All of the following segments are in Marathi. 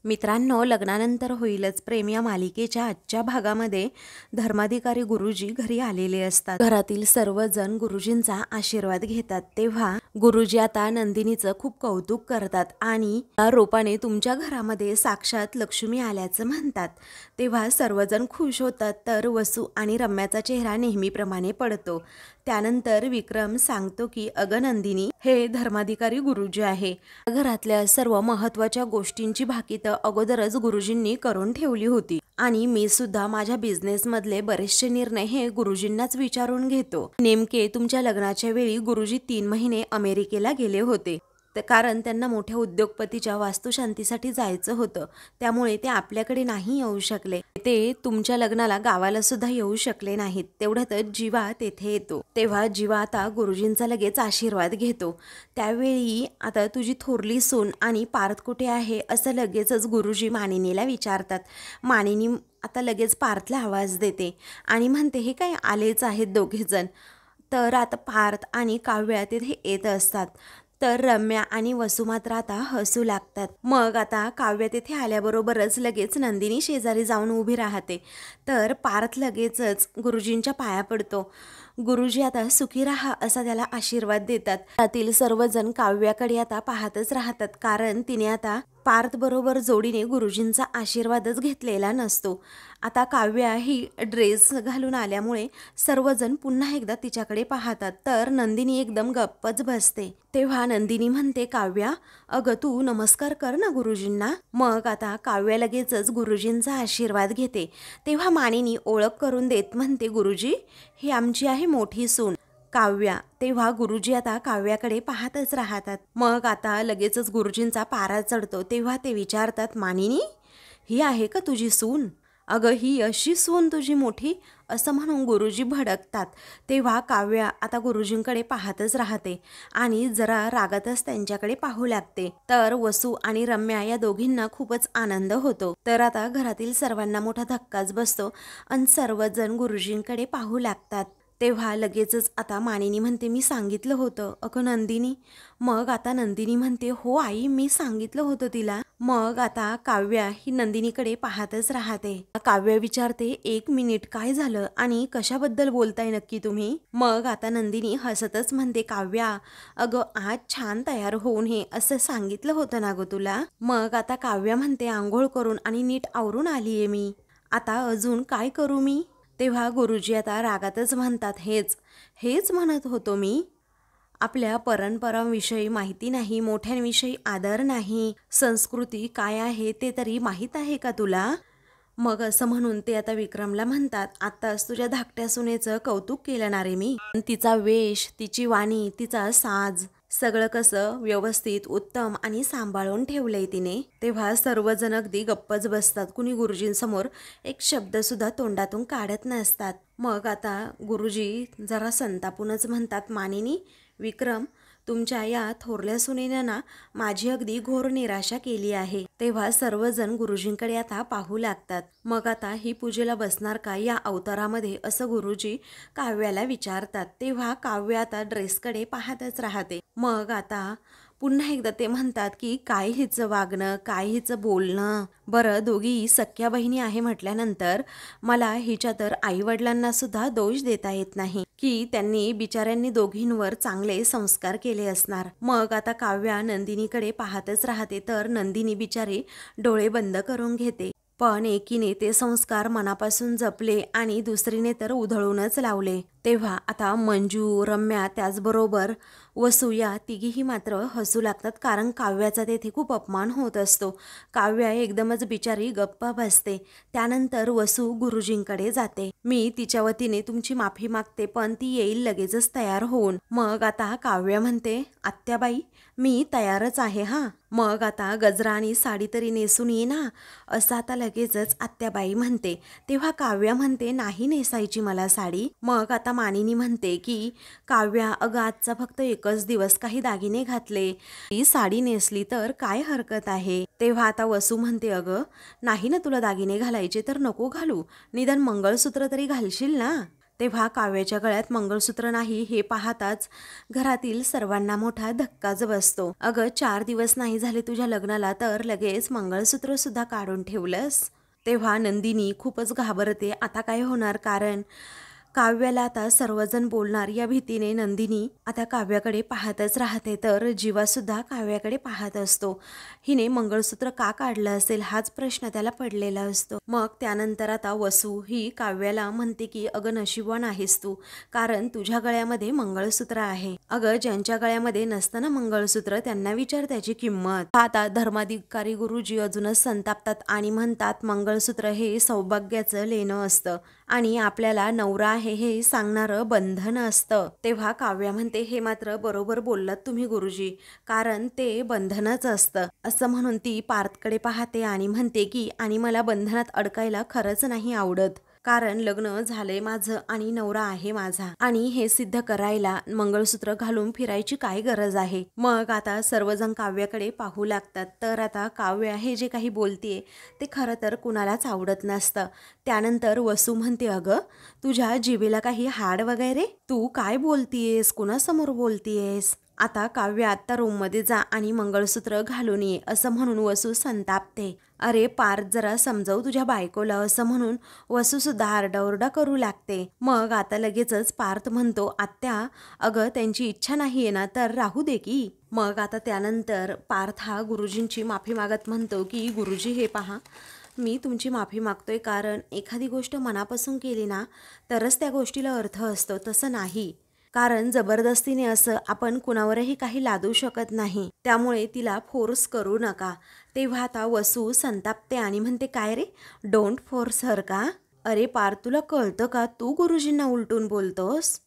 मित्रांनो, लग्नानंतर होईलच प्रेम या मालिकेच्या आजच्या भागामध्ये धर्माधिकारी गुरुजी घरी आलेले असतात। घरातील सर्वजण गुरुजींचा आशीर्वाद घेतात। तेव्हा गुरुजी आता नंदिनीचं खूप कौतुक करतात आणि या रूपाने तुमच्या घरामध्ये साक्षात लक्ष्मी आल्याचं म्हणतात। तेव्हा सर्वजण खुश होतात। तर वसू आणि रम्याचा चेहरा नेहमीप्रमाणे पडतो। त्यानंतर विक्रम सांगतो की अगं नंदिनी, हे धर्माधिकारी गुरुजी आहे। घरातल्या सर्व महत्त्वाच्या गोष्टींची भाकीत अगोदरच गुरुजींनी करून ठेवली होती आणि मी सुद्धा माझ्या बिझनेस मधले बरेचसे निर्णय हे गुरुजींनाच विचारून घेतो। नेमके तुमच्या लग्नाच्या वेळी गुरुजी 3 महिने अमेरिकेला गेले होते, कारण त्यांना मोठ्या उद्योगपतीच्या वास्तुशांतीसाठी जायचं होतं। त्यामुळे ते आपल्याकडे नाही येऊ शकले। ते तुमच्या लग्नाला गावाला सुद्धा येऊ शकले नाहीत। तेवढ्यातच जीवा तेथे येतो। तेव्हा जीवा आता गुरुजींचा लगेच आशीर्वाद घेतो। त्यावेळी आता तुझी थोरली सून आणि पार्थ कुठे आहे असं लगेचच गुरुजी मानिनीला विचारतात। मानिनी आता लगेच पार्थला आवाज देते आणि म्हणते, हे काय आलेच आहेत दोघेजण। तर आता पार्थ आणि काव्या तिथे येत असतात। तर रम्या आणि वसू मात्र आता हसू लागतात। मग आता काव्य तिथे आल्याबरोबरच लगेच नंदिनी शेजारी जाऊन उभी राहते। तर पार्थ लगेचच गुरुजींच्या पाया पडतो। गुरुजी आता सुखी राहा असा त्याला आशीर्वाद देतात। त्यातील सर्वजण काव्याकडे आता पाहतच राहतात, कारण तिने आता पार्थ बरोबर जोडीने गुरुजींचा आशीर्वादच घेतलेला नसतो। आता काव्या ही ड्रेस घालून आल्यामुळे सर्वजण पुन्हा एकदा तिच्याकडे पाहतात। तर नंदिनी एकदम गप्पच बसते। तेव्हा नंदिनी म्हणते, काव्या अगं तू नमस्कार कर ना गुरुजींना। मग आता काव्या लगेचच गुरुजींचा आशीर्वाद घेते। तेव्हा मानिनी ओळख करून देत म्हणते, गुरुजी ही आमची आहे मोठी सून काव्या। तेव्हा गुरुजी आता काव्याकडे पाहतच राहतात। मग आता लगेचच गुरुजींचा पारा चढतो। तेव्हा ते विचारतात, मानिनी ही आहे का तुझी सून? अगं ही अशी सून तुझी मोठी, असं म्हणून गुरुजी भडकतात। तेव्हा काव्या आता गुरुजींकडे पाहतच राहते आणि जरा रागातच त्यांच्याकडे पाहू लागते। तर वसू आणि रम्या या दोघींना खूपच आनंद होतो। तर आता घरातील सर्वांना मोठा धक्काच बसतो आणि सर्वजण गुरुजींकडे पाहू लागतात। तेव्हा लगेचच आता मानिनी म्हणते, मी सांगितलं होतं अगं नंदिनी। मग आता नंदिनी म्हणते, हो आई मी सांगितलं होतं तिला। मग आता काव्या ही नंदिनीकडे पाहतच राहते। काव्या विचारते, 1 मिनिट काय झालं आणि कशाबद्दल बोलताय नक्की तुम्ही? मग आता नंदिनी हसतच म्हणते, काव्या अगं आज छान तयार होऊन हे असं सांगितलं होतं ना गं तुला। मग आता काव्या म्हणते, आंघोळ करून आणि नीट आवरून आलीये मी, आता अजून काय करू मी? तेव्हा गुरुजी आता रागातच म्हणतात, हेच म्हणत होतो मी। आपल्या परंपरांविषयी माहिती नाही, मोठ्यांविषयी आदर नाही, संस्कृती काय आहे ते तरी माहीत आहे का तुला? मग असं म्हणून ते आता विक्रमला म्हणतात, आताच तुझ्या धाकट्या सुनेचं कौतुक केलं ना रे मी। तिचा वेश, तिची वाणी, तिचा साज सगळं कसं व्यवस्थित उत्तम आणि सांभाळून ठेवलंय तिने। तेव्हा सर्वजण अगदी गप्पच बसतात। कुणी गुरुजींसमोर एक शब्द सुद्धा तोंडातून काढत नसतात। मग आता गुरुजी जरा संतापूनच म्हणतात, मानिनी विक्रम तुमच्या या थोरल्या सुनेनं ना माझी अगदी घोर निराशा केली आहे। तेव्हा सर्वजण गुरुजींकडे आता पाहू लागतात। मग आता ही पूजेला बसणार का या अवतारामध्ये असं गुरुजी काव्याला विचारतात। तेव्हा काव्य आता ड्रेसकडे पाहतच राहते। मग आता पुन्हा एकदा ते म्हणतात की काय हिचं वागणं, काय हिचं बोलणं। बरं दोघी सख्या बहिणी आहे म्हटल्यानंतर मला हिच्या तर आई वडिलांना सुद्धा दोष देता येत नाही की त्यांनी बिचाऱ्यांनी दोघींवर चांगले संस्कार केले असणार। मग आता काव्या नंदिनीकडे पाहतच राहते। तर नंदिनी बिचारी डोळे बंद करून घेते, पण एकीने ते संस्कार मनापासून जपले आणि दुसरीने तर उधळूनच लावले। तेव्हा आता मंजू, रम्या त्याचबरोबर वसू या तिघीही मात्र हसू लागतात, कारण काव्याचा तेथे खूप अपमान होत असतो। काव्या एकदमच बिचारी गप्पा बसते। त्यानंतर वसू गुरुजींकडे जाते, मी तिच्या वतीने तुमची माफी मागते, पण ती येईल लगेचच तयार होऊन। मग आता काव्या म्हणते, आत्याबाई मी तयारच आहे हा। मग आता गजरा आणि साडी तरी नेसून ये ना, असं आता लगेचच आत्याबाई म्हणते। तेव्हा काव्या म्हणते, नाही नेसायची मला साडी। मग आता मानिनी म्हणते की काव्या अगं आजचा फक्त एकच दिवस, काही दागिने घातले, ही साडी नेसली तर काय हरकत आहे? तेव्हा आता वसू म्हणते, अगं नाही ना तुला दागिने घालायचे तर नको घालू, निदान मंगळसूत्र तरी घालशील ना। तेव्हा काव्याच्या गळ्यात मंगळसूत्र नाही हे पाहताच घरातील सर्वांना मोठा धक्काच बसतो. अगं 4 दिवस नाही झाले तुझ्या लग्नाला तर लगेच मंगळसूत्र सुद्धा काढून ठेवलंस. तेव्हा नंदिनी खूपच घाबरते. आता काय होणार, कारण काव्याला आता सर्वजण बोलणार या भीतीने नंदिनी आता काव्याकडे पाहतच राहते. तर जीवासुद्धा काव्याकडे पाहत असतो. हिने मंगळसूत्र का काढलं असेल हाच प्रश्न त्याला पडलेला असतो. मग त्यानंतर आता वसू ही काव्याला म्हणते की अगं नशिबवान आहेस तू, कारण तुझ्या गळ्यामध्ये मंगळसूत्र आहे. अगं ज्यांच्या गळ्यामध्ये नसतं ना मंगळसूत्र त्यांना विचार त्याची किंमत. आता धर्माधिकारी गुरुजी अजूनच संतापतात आणि म्हणतात मंगळसूत्र हे सौभाग्याचं लेणं असतं आणि आपल्याला नवरा आहे हे सांगणारं बंधन असतं. तेव्हा काव्या म्हणते हे मात्र बरोबर बोललात तुम्ही गुरुजी, कारण ते बंधनच असतं. असं म्हणून ती पार्थकडे पाहते आणि म्हणते की आणि मला बंधनात अडकायला खरंच नाही आवडत, कारण लग्न झालंय माझं आणि नवरा आहे माझा आणि हे सिद्ध करायला मंगळसूत्र घालून फिरायची काय गरज आहे. मग आता सर्वजण काव्याकडे पाहू लागतात. तर आता काव्या हे जे काही बोलतीये ते खरं तर कुणालाच आवडत नसतं. त्यानंतर वसू म्हणते अगं तुझ्या जिभेला काही हाड वगैरे, तू काय बोलतीयेस, कुणासमोर बोलतीयेस. आता काव्य आत्ता रूममध्ये जा आणि मंगळसूत्र घालून ये असं म्हणून वसू संतापते. अरे पार्थ जरा समजव तुझ्या बायकोला असं म्हणून वसू सुद्धा आरडाओरडा करू लागते. मग आता लगेचच पार्थ म्हणतो आत्या अगं त्यांची इच्छा नाहीये ना तर राहू दे की. मग आता त्यानंतर पार्थ हा गुरुजींची माफी मागत म्हणतो की गुरुजी हे पहा, मी तुमची माफी मागतोय, कारण एखादी गोष्ट मनापासून केली ना तरच त्या गोष्टीला अर्थ असतो, तसं नाही. कारण जबरदस्तीने असं आपण कुणावरही काही लादू शकत नाही, त्यामुळे तिला फोर्स करू नका. तेव्हा आता वसू संतापते आणि म्हणते काय रे, डोंट फोर्स हर का. अरे पार्थ तुला कळतं का, तू गुरुजींना उलटून बोलतोस,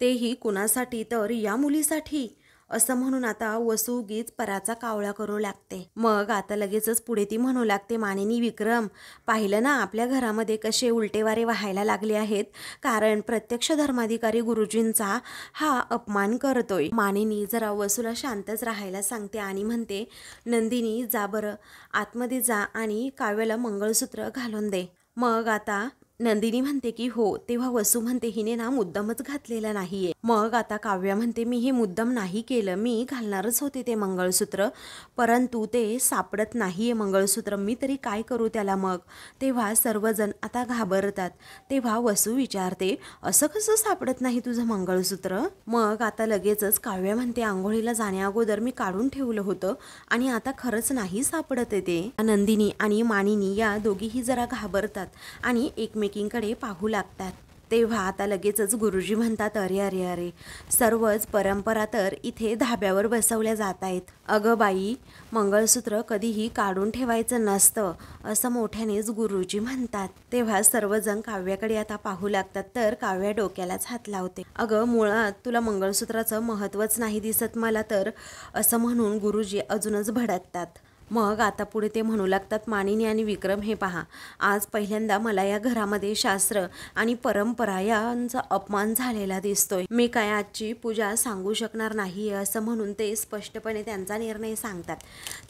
तेही कुणासाठी तर या मुलीसाठी. असं म्हणून आता वसू उगीच पराचा कावळा करू लागते. मग आता लगेचच पुढे ती म्हणू लागते मानिनी विक्रम, पाहिलं ना आपल्या घरामध्ये कसे उलटेवारे व्हायला लागले आहेत, कारण प्रत्यक्ष धर्माधिकारी गुरुजींचा हा अपमान करतोय. मानिनी जरा वसूला शांतच राहायला सांगते आणि म्हणते नंदिनी जा बरं आतमध्ये जा आणि काव्याला मंगळसूत्र घालून दे. मग आता नंदिनी म्हणते की हो. तेव्हा वसू म्हणते हिने ना मुद्दामच घातलेला नाहीये. मग आता काव्या म्हणते मी हे मुद्दाम नाही केलं, मी घालणारच होते ते मंगळसूत्र, परंतु ते सापडत नाहीये मंगळसूत्र, मी तरी काय करू त्याला. मग तेव्हा सर्वजण आता घाबरतात. तेव्हा वसू विचारते असं कसं सापडत नाही तुझं मंगळसूत्र. मग आता लगेचच काव्या म्हणते आंघोळीला जाण्या अगोदर मी काढून ठेवलं होतं आणि आता खरंच नाही सापडत ते. नंदिनी आणि मानिनी या दोघीही जरा घाबरतात आणि एकमेकींकडे पाहू लागतात. तेव्हा आता लगेचच गुरुजी म्हणतात अरे अरे अरे, सर्वच परंपरा तर इथे धाब्यावर बसवल्या जात आहेत. अगं बाई मंगळसूत्र कधीही काढून ठेवायचं नसतं असं मोठ्यानेच गुरुजी म्हणतात. तेव्हा सर्वजण काव्याकडे आता पाहू लागतात. तर काव्या डोक्यालाच हात लावते. अगं मुळात तुला मंगळसूत्राचं महत्त्वच नाही दिसत मला तर, असं म्हणून गुरुजी अजूनच भडकतात. मग आता पुढे ते म्हणू लागतात मानिनी आणि विक्रम हे पहा, आज पहिल्यांदा मला या घरामध्ये शास्त्र आणि परंपरा यांचा अपमान झालेला दिसतोय. मी काय आजची पूजा सांगू शकणार नाही असं म्हणून ते स्पष्टपणे त्यांचा निर्णय सांगतात.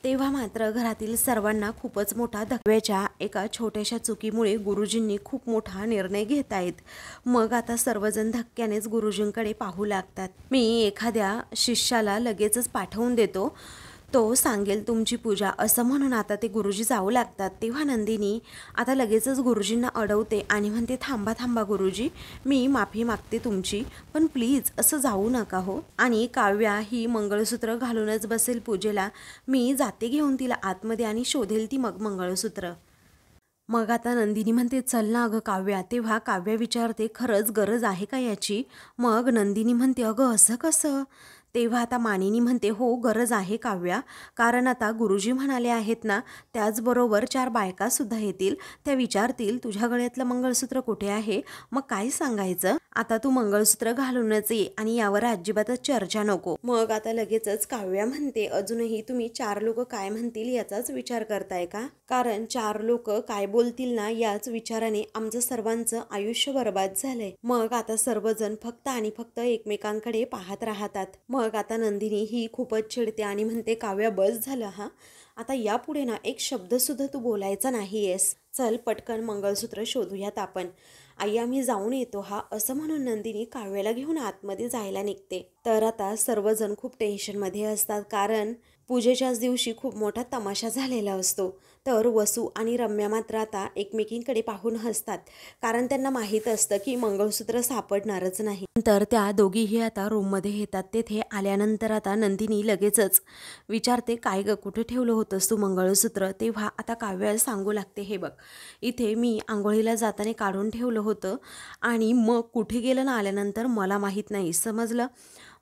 तेव्हा मात्र घरातील सर्वांना खूपच मोठा धक्क्याच्या एका छोट्याशा चुकीमुळे गुरुजींनी खूप मोठा निर्णय घेतायत. मग आता सर्वजण धक्क्यानेच गुरुजींकडे पाहू लागतात. मी एखाद्या शिष्याला लगेचच पाठवून देतो, तो सांगेल तुमची पूजा असं म्हणून आता ते गुरुजी जाऊ लागतात. तेव्हा नंदिनी आता लगेचच गुरुजींना अडवते आणि म्हणते थांबा थांबा गुरुजी, मी माफी मागते तुमची, पण प्लीज असं जाऊ नका हो. आणि काव्या ही मंगळसूत्र घालूनच बसेल पूजेला, मी जाते घेऊन तिला आतमध्ये आणि शोधेल ती मग मंगळसूत्र. मग आता नंदिनी म्हणते चल ना अगं काव्या. तेव्हा काव्या विचारते खरंच गरज आहे का याची. मग नंदिनी म्हणते अगं असं कसं. तेव्हा आता मानिनी म्हणते हो गरज आहे काव्या, कारण आता गुरुजी म्हणाले आहेत ना, त्याचबरोबर 4 बायकासुद्धा येतील, त्या विचारतील तुझ्या गळ्यातलं मंगळसूत्र कुठे आहे. मग काय सांगायचं, आता तू मंगळसूत्र घालूनच ये आणि यावर अजिबातच चर्चा नको. मग आता लगेचच काव्या म्हणते अजूनही तुम्ही 4 लोक काय म्हणतील याचाच विचार करताय का, कारण 4 लोक काय बोलतील ना याच विचाराने आमचं सर्वांचं आयुष्य बर्बाद झालंय. मग आता सर्वजण फक्त आणि फक्त एकमेकांकडे पाहत राहतात. मग आता नंदिनी ही खूपच चिडते आणि म्हणते काव्या बस झालं हा, आता यापुढे ना एक शब्द सुद्धा तू बोलायचा नाहीयेस. चल पटकन मंगळसूत्र शोधूयात आपण. आई आम्ही जाऊन येतो हा, असं म्हणून नंदिनी काव्याला घेऊन आतमध्ये जायला निघते. तर आता सर्वजण खूप टेन्शनमध्ये असतात, कारण पूजेच्याच दिवशी खूप मोठा तमाशा झालेला असतो. तर वसू आणि रम्या मात्र आता एकमेकींकडे पाहून हसतात, कारण त्यांना माहीत असतं की मंगळसूत्र सापडणारच नाही. नंतर त्या दोघीही आता रूममध्ये येतात. तेथे आल्यानंतर आता नंदिनी लगेचच विचारते, काय ग, कुठे ठेवलं होतंस तू मंगळसूत्र? तेव्हा आता काव्याला सांगू लागते, हे बघ, इथे मी आंघोळीला जाताना काढून ठेवलं होतं आणि मग कुठे गेलं ना आल्यानंतर मला माहीत नाही, समजलं?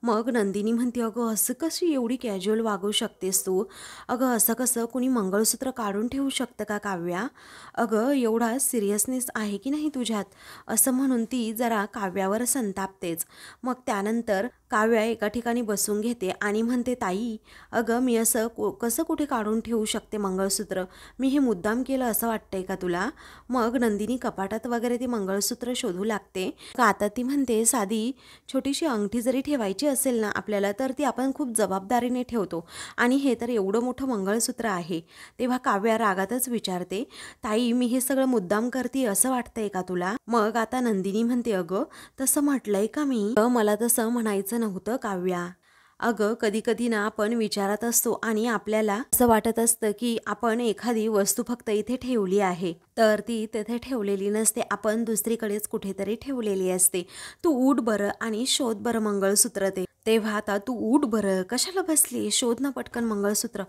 मग नंदिनी म्हणते, अगं असं कशी एवढी कॅज्युअल वागू शकतेस तू? अगं असं कसं कुणी मंगळसूत्र काढून ठेवू शकतं का काव्या? अगं एवढा सिरियसनेस आहे की नाही तुझ्यात? असं म्हणून ती जरा काव्यावर संतापतेच. मग त्यानंतर काव्या एका ठिकाणी बसून घेते आणि म्हणते, ताई अगं मी असं कसं कुठे काढून ठेवू शकते मंगळसूत्र? मी हे मुद्दाम केलं असं वाटतंय का तुला? मग नंदिनी कपाटात वगैरे ती मंगळसूत्र शोधू लागते. का आता ती म्हणते, साधी छोटीशी अंगठी जरी ठेवायची असेल ना आपल्याला, तर ती आपण खूप जबाबदारीने ठेवतो, आणि हे तर एवढं मोठं मंगळसूत्र आहे. तेव्हा काव्या रागातच विचारते, ताई मी हे सगळं मुद्दाम करते असं वाटतंय का तुला? मग आता नंदिनी म्हणते, अगं तसं म्हटलंय का मी? मला तसं म्हणायचं नव्हतं काव्या. अगं कधी कधी ना आपण विचारात असतो आणि आपल्याला असं वाटत असतं की आपण एखादी वस्तू फक्त इथे ठेवली आहे, तर ती तिथे ठेवलेली नसते, आपण दुसरीकडेच कुठेतरी ठेवलेली असते. तू उठ बरं आणि शोध बरं मंगळसूत्र ते. तेव्हा आता तू उठ बरं, कशाला बसली, शोध ना पटकन मंगळसूत्र,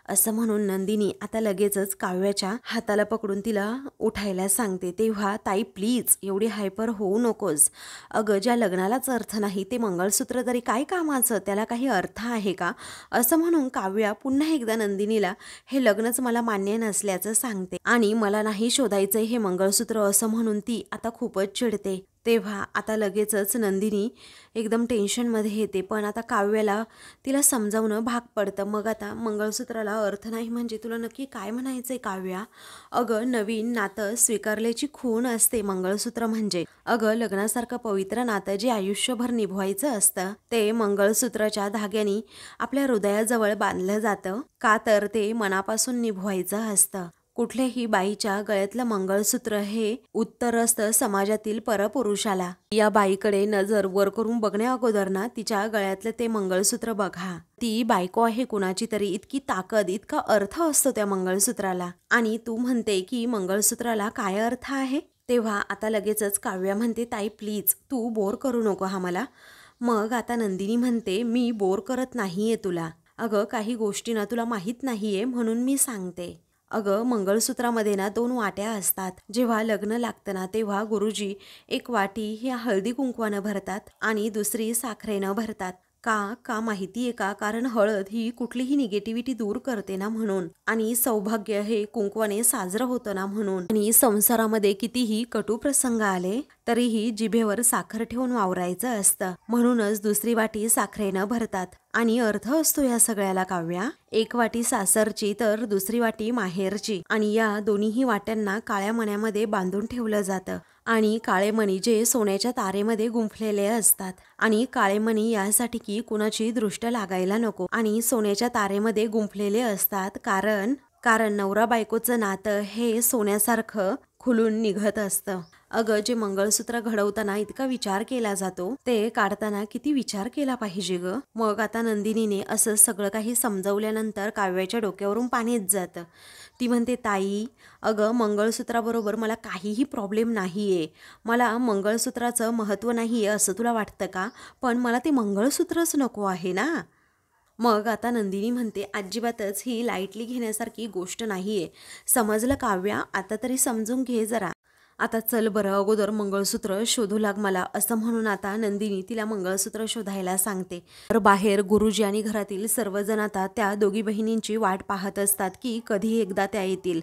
असं म्हणून नंदिनी आता लगेचच काव्याच्या हाताला पकडून तिला उठायला सांगते. तेव्हा ताई प्लीज एवढी हायपर होऊ नकोस. अगं ज्या लग्नालाच अर्थ नाही ते मंगळसूत्र तरी काय कामाचं, त्याला काही अर्थ आहे का? असं म्हणून काव्या पुन्हा एकदा नंदिनीला हे लग्नच मला मान्य नसल्याचं सांगते आणि मला नाही शोधायचंय हे मंगळसूत्र, असं म्हणून ती आता खूपच चिडते. तेव्हा आता लगेचच नंदिनी एकदम टेन्शनमध्ये येते, पण आता काव्याला तिला समजावणं भाग पडतं. मग आता मंगळसूत्राला अर्थ नाही म्हणजे तुला नक्की काय म्हणायचंय काव्या? अगं नवीन नातं स्वीकारल्याची खूण असते मंगळसूत्र म्हणजे. अगं लग्नासारखं पवित्र नातं जे आयुष्यभर निभवायचं असतं, ते मंगळसूत्राच्या धाग्याने आपल्या हृदयाजवळ बांधलं जातं का, तर ते मनापासून निभवायचं असतं. कुठल्याही बाईच्या गळ्यातलं मंगळसूत्र हे उत्तर असतं समाजातील परपुरुषाला. या बाईकडे नजर वर करून बघण्या अगोदर ना तिच्या गळ्यातलं ते मंगळसूत्र बघा. ती बायको आहे कुणाची तरी, इतकी ताकद, इतका अर्थ असतो त्या मंगळसूत्राला, आणि तू म्हणते की मंगळसूत्राला काय अर्थ आहे? तेव्हा आता लगेचच काव्या म्हणते, ताई प्लीज तू बोर करू नको हा मला. मग आता नंदिनी म्हणते, मी बोर करत नाहीये तुला. अगं काही गोष्टी ना तुला माहीत नाहीये म्हणून मी सांगते. अगं मंगळसूत्रामध्ये ना 2 वाट्या असतात. जेव्हा लग्न लागतं ना तेव्हा गुरुजी एक वाटी ही हळदी कुंकवानं भरतात आणि दुसरी साखरेनं भरतात. का माहितीये का? कारण हळद ही कुठलीही निगेटिव्हिटी दूर करते ना म्हणून, आणि सौभाग्य हे कुंकवाने साजरं होतं ना म्हणून, आणि संसारामध्ये कितीही कटू प्रसंग आले तरीही जिभेवर साखर ठेवून वावरायचं असतं, म्हणूनच दुसरी वाटी साखरेनं भरतात. आणि अर्थ असतो या सगळ्याला काव्या. एक वाटी सासरची तर दुसरी वाटी माहेरची, आणि या दोन्हीही वाट्यांना काळ्या मण्यामध्ये बांधून ठेवलं जातं, आणि काळे मणी जे सोन्याच्या तारेमध्ये गुंफलेले असतात, आणि काळे मणी यासाठी की कुणाची दृष्ट लागायला नको आणि सोन्याच्या तारेमध्ये गुंफलेले असतात, कारण नवरा बायकोचं नातं हे सोन्यासारखं खुलून निघत असतं. अगं जे मंगळसूत्र घडवताना इतका विचार केला जातो, ते काढताना किती विचार केला पाहिजे ग. मग आता नंदिनीने असं सगळं काही समजवल्यानंतर काव्याच्या डोक्यावरून पाणीच जातं. ती म्हणते, ताई अगं मंगळसूत्राबरोबर मला काहीही प्रॉब्लेम नाहीये, मला मंगळसूत्राचं महत्त्व नाहीये असं तुला वाटतं का? पण मला ते मंगळसूत्रच नको आहे ना. मग आता नंदिनी म्हणते, अजिबातच ही लाईटली घेण्यासारखी गोष्ट नाहीये, समजलं काव्या? आता तरी समजून घे जरा. आता चल बरं अगोदर मंगळसूत्र शोधू लाग मला, असं म्हणून आता नंदिनी तिला मंगळसूत्र शोधायला सांगते. तर बाहेर गुरुजी आणि घरातील सर्वजण आता त्या दोघी बहिणींची वाट पाहत असतात की कधी एकदा त्या येतील.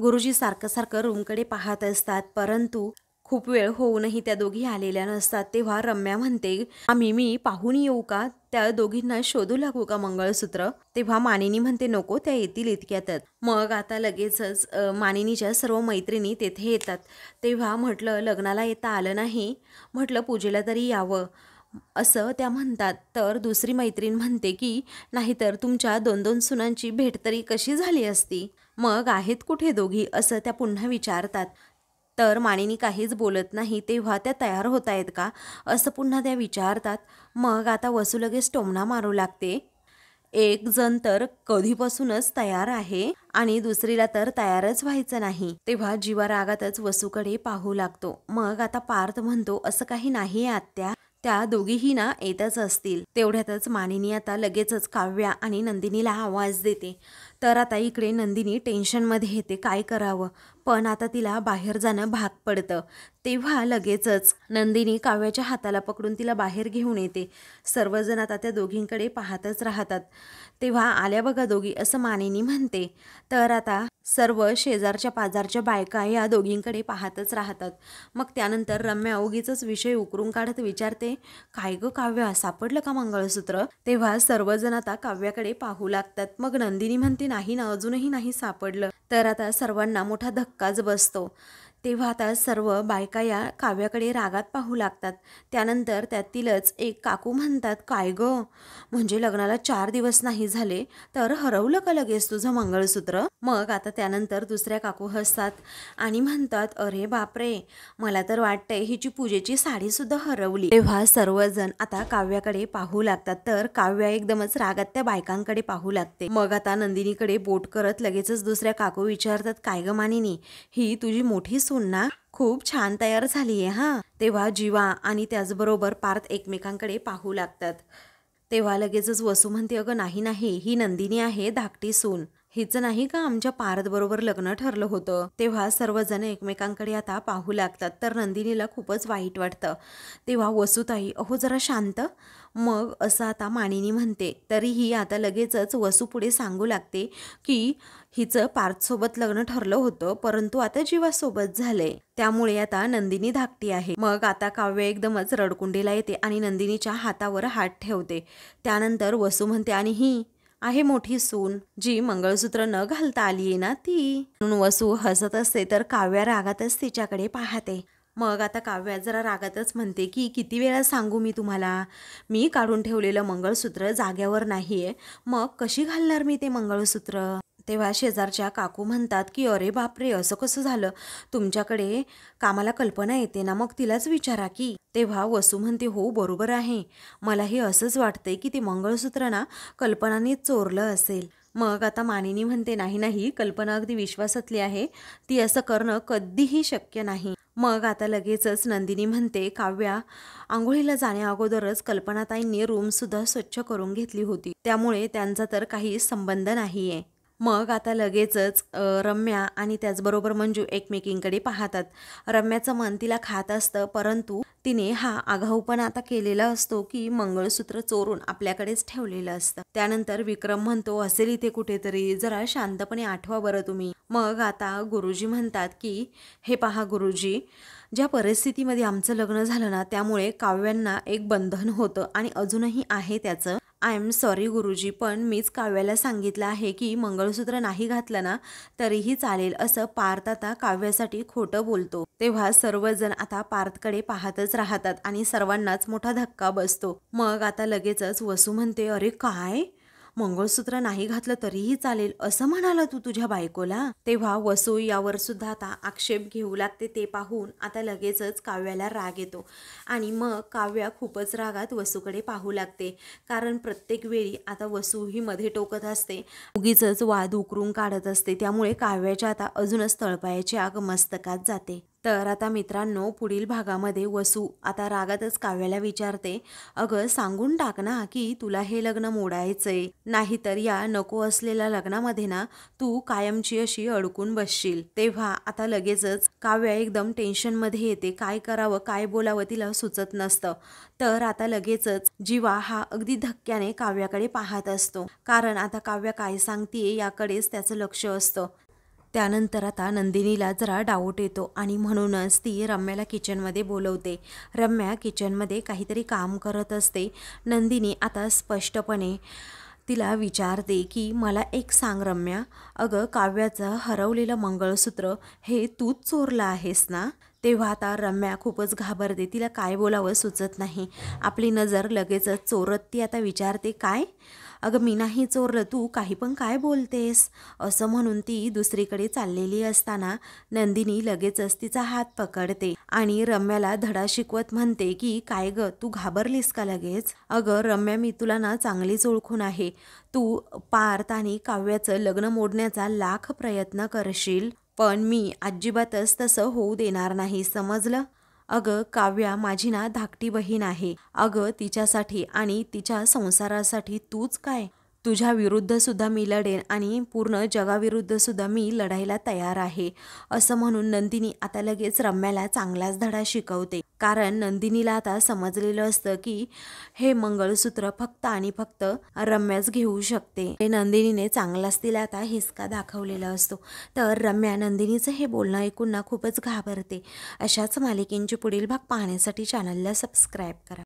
गुरुजी सारखं सारखं रूमकडे पाहत असतात, परंतु खूप वेळ होऊनही त्या दोघी आलेल्या नसतात. तेव्हा रम्या म्हणते, मी पाहून येऊ का? त्या दोघींना शोधू लागू का मंगळसूत्र? तेव्हा मानिनी म्हणते, नको, त्या येतील इतक्यातच. मग आता लगेचच मानिनीच्या सर्व मैत्रिणी तेथे येतात. तेव्हा म्हटलं लग्नाला येता आलं नाही, म्हटलं पूजेला तरी यावं, असं त्या म्हणतात. तर दुसरी मैत्रीण म्हणते की नाहीतर तुमच्या 2-2 सुनांची भेट तरी कशी झाली असती? मग आहेत कुठे दोघी, असं त्या पुन्हा विचारतात. तर मानिनी काहीच बोलत नाही. तेव्हा त्या तयार होत आहेत का असं पुन्हा त्या विचारतात. मग आता वसू लगेच टोमणा मारू लागते. एक जण तर कधीपासूनच तयार आहे आणि दुसरीला तर तयारच व्हायचं नाही. तेव्हा जीवा रागातच वसूकडे पाहू लागतो. मग आता पार्थ म्हणतो असं काही नाही आत्या, त्या दोघीही ना येतच असतील. तेवढ्यातच मानिनी आता लगेचच काव्या आणि नंदिनीला आवाज देते. तर आता इकडे नंदिनी टेन्शनमध्ये येते, काय करावं, पण आता तिला बाहेर जाणं भाग पडतं. तेव्हा लगेचच नंदिनी काव्याच्या हाताला पकडून तिला बाहेर घेऊन येते. सर्वजण आता त्या दोघींकडे पाहतच राहतात. तेव्हा आल्या बघा दोघी असं मानिनी म्हणते. तर आता सर्व शेजारच्या पाजारच्या बायका या दोघींकडे पाहतच राहतात. मग त्यानंतर रम्या उगीच विषय उकरून काढत विचारते, काय ग काव्या, सापडलं का मंगळसूत्र? तेव्हा सर्वजण आता काव्याकडे पाहू लागतात. मग नंदिनी म्हणते, नाही ना, अजूनही नाही सापडलं. तर आता सर्वांना मोठा धक्काच बसतो. तेव्हा आता सर्व बायका या काव्याकडे रागात पाहू लागतात. त्यानंतर त्यातीलच एक काकू म्हणतात, काय ग, म्हणजे लग्नाला 4 दिवस नाही झाले तर हरवलं का लगेच तुझं मंगळसूत्र? मग आता त्यानंतर दुसऱ्या काकू हसतात आणि म्हणतात, अरे बापरे, मला तर वाटतंय हिची पूजेची साडी सुद्धा हरवली. तेव्हा सर्वजण आता काव्याकडे पाहू लागतात. तर काव्या एकदमच रागात त्या बायकांकडे पाहू लागते. मग आता नंदिनीकडे बोट करत लगेचच दुसऱ्या काकू विचारतात, काय ग मानिनी, ही तुझी मोठी सून ना, खूप छान तयार झालीये हा. तेव्हा जीवा आणि त्याचबरोबर पार्थ एकमेकांकडे पाहू लागतात. तेव्हा लगेचच वसू म्हणते, अगं नाही नाही, ही नंदिनी आहे धाकटी सून, हिचं नाही का आमच्या पार्थ बरोबर लग्न ठरलं होतं. तेव्हा सर्वजण एकमेकांकडे आता पाहू लागतात. तर नंदिनीला खूपच वाईट वाटतं. तेव्हा वसुताई, अहो जरा शांत. मग असं आता मानिनी म्हणते. तरीही आता लगेचच वसू पुढे सांगू लागते की हिचं पार्थसोबत लग्न ठरलं होतं, परंतु आता जीवासोबत झालंय, त्यामुळे आता नंदिनी धाकटी आहे. मग आता काव्य एकदमच रडकुंडीला येते आणि नंदिनीच्या हातावर हात ठेवते. त्यानंतर वसू म्हणते, आणि ही आहे मोठी सून, जी मंगळसूत्र न घालता आलीये ना ती. म्हणून वसू हसत असते. तर काव्या रागातच तिच्याकडे पाहते. मग आता काव्या जरा रागातच म्हणते की किती वेळा सांगू मी तुम्हाला, मी काढून ठेवलेलं मंगळसूत्र जाग्यावर नाहीये, मग कशी घालणार मी ते मंगळसूत्र? तेव्हा शेजारच्या काकू म्हणतात की अरे बापरे, असं कसं झालं, तुमच्याकडे कामाला कल्पना येते ना, मग तिलाच विचारा की. तेव्हा वसू म्हणते, हो बरोबर आहे, मलाही असंच वाटतंय की ते मंगळसूत्र ना कल्पनानेच चोरलं असेल. मग आता मानिनी म्हणते, नाही नाही, कल्पना अगदी विश्वासातली आहे, ती असं करणं कधीही शक्य नाही. मग आता लगेचच नंदिनी म्हणते, काव्या, आंघोळीला जाण्या अगोदरच कल्पनाताईंनी रूमसुद्धा स्वच्छ करून घेतली होती, त्यामुळे त्यांचा तर काही संबंध नाहीये. मग आता लगेचच रम्या आणि त्याचबरोबर मंजू एकमेकींकडे पाहतात. रम्याचं मन तिला खात असतं, परंतु तिने हा आगाऊपणा आता केलेला असतो की मंगळसूत्र चोरून आपल्याकडेच ठेवलेलं असतं. त्यानंतर विक्रम म्हणतो, असेल इथे कुठेतरी, जरा शांतपणे आठवा बरं तुम्ही. मग आता गुरुजी म्हणतात की हे पहा गुरुजी, ज्या परिस्थितीमध्ये आमचं लग्न झालं ना, त्यामुळे काव्यांना एक बंधन होतं आणि अजूनही आहे त्याचं. आय एम सॉरी गुरुजी, पण मीच काव्याला सांगितलं आहे की मंगळसूत्र नाही घातलं ना तरीही चालेल, असं पार्थ आता काव्यासाठी खोटं बोलतो. तेव्हा सर्वजण आता पार्थकडे पाहतच राहतात आणि सर्वांनाच मोठा धक्का बसतो. मग आता लगेचच वसू म्हणते, अरे काय, मंगळसूत्र नाही घातलं तरीही चालेल असं म्हणाला तू तुझ्या बायकोला? तेव्हा वसू यावर सुद्धा आता आक्षेप घेऊ लागते. ते पाहून आता लगेचच काव्याला राग येतो आणि मग काव्या खूपच रागात वसूकडे पाहू लागते. कारण प्रत्येक वेळी आता वसू ही मध्ये टोकत असते, उगीच वाद उकरून काढत असते, त्यामुळे काव्याच्या आता अजूनच तळपायाची आग मस्तकात जाते. तर आता मित्रांनो, पुढील भागामध्ये वसू आता रागातच काव्याला विचारते, अगं सांगून टाक ना की तुला हे लग्न मोडायचंय, नाहीतर या नको असलेल्या लग्नामध्ये ना तू कायमची अशी अडकून बसशील. तेव्हा आता लगेचच काव्या एकदम टेन्शनमध्ये येते, काय करावं काय बोलावं तिला सुचत नसतं. तर आता लगेचच जीवा हा अगदी धक्क्याने काव्याकडे पाहत असतो, कारण आता काव्या काय सांगतीये याकडेच त्याचं लक्ष असतं. त्यानंतर आता नंदिनीला जरा डाऊट येतो आणि म्हणूनच ती रम्याला किचनमध्ये बोलवते. रम्या किचनमध्ये काहीतरी काम करत असते. नंदिनी आता स्पष्टपणे तिला विचारते की मला एक सांग रम्या, अगं काव्याचं हरवलेलं मंगळसूत्र हे तूच चोरलं आहेस ना? तेव्हा आता रम्या खूपच घाबरते, तिला काय बोलावं सुचत नाही. आपली नजर लगेचच चोरत ती आता विचारते, काय अगं मी नाही चोरलं, तू काही पण काय बोलतेस, असं म्हणून ती दुसरीकडे चाललेली असताना नंदिनी लगेचच तिचा हात पकडते आणि रम्याला धडा शिकवत म्हणते की काय ग, तू घाबरलीस का लगेच? अगं रम्या, मी तुला ना चांगलीच ओळखून आहे. तू पार्थ आणि काव्याचं लग्न मोडण्याचा लाख प्रयत्न करशील, पण मी अजिबातच तसं होऊ देणार नाही, समजलं? अगं काव्या माझी ना धाकटी बहीण आहे. अगं तिच्यासाठी आणि तिच्या संसारासाठी तूच काय, तुझ्या विरुद्ध सुद्धा मी लढेन आणि पूर्ण जगाविरुद्ध सुद्धा मी लढायला तयार आहे, असं म्हणून नंदिनी आता लगेच रम्याला चांगलाच धडा शिकवते. कारण नंदिनीला आता समजलेलं असतं की हे मंगळसूत्र फक्त आणि फक्त रम्याच घेऊ शकते. हे नंदिनीने चांगलाच तिला आता हिसका दाखवलेला असतो. तर रम्या नंदिनीचं हे बोलणं ऐकून ना खूपच घाबरते. अशाच मालिकेंचे पुढील भाग पाहण्यासाठी चॅनलला सबस्क्राईब करा.